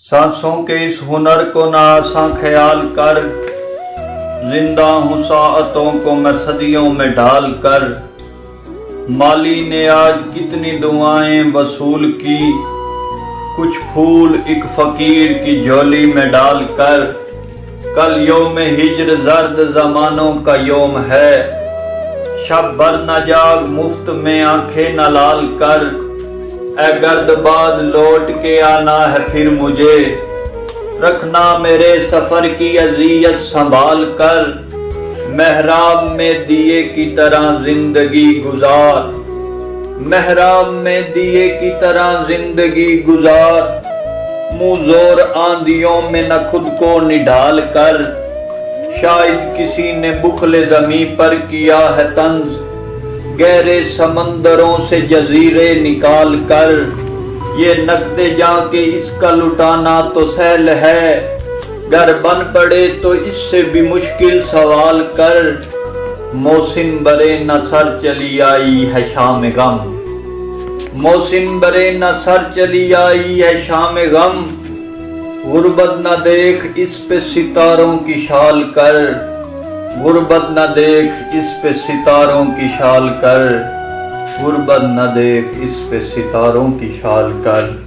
सांसों के इस हुनर को ना आसा ख्याल कर, जिंदा हूँ साअतों को मैं सदियों में ढाल कर। माली ने आज कितनी दुआएं वसूल की, कुछ फूल एक फकीर की झोली में डाल कर। कल यौम हिज्र जर्द जमानों का यौम है, शब भर न जाग मुफ्त में आंखें न लाल कर। ए गर्दबाद लौट के आना है फिर मुझे, रखना मेरे सफर की अजियत संभाल कर। मेहराब में दिए की तरह जिंदगी गुजार, मेहराब में दिए की तरह जिंदगी गुजार। मुंह जोर आंधियों में न खुद को निढाल कर, शायद किसी ने बुखले जमी पर किया है तंज। गहरे समंदरों से जजीरे निकाल कर, ये नकदे जाके इसका लुटाना तो सहल है। घर बन पड़े तो इससे भी मुश्किल सवाल कर। मौसिम बरे न सर चली आई है शाम गम, मौसिम बरे न सर चली आई है शाम गम। गुर्बत न देख इस पे सितारों की शाल कर, गुर्बत न देख इस पे सितारों की शाल कर। गुर्बत न देख इस पे सितारों की शाल कर।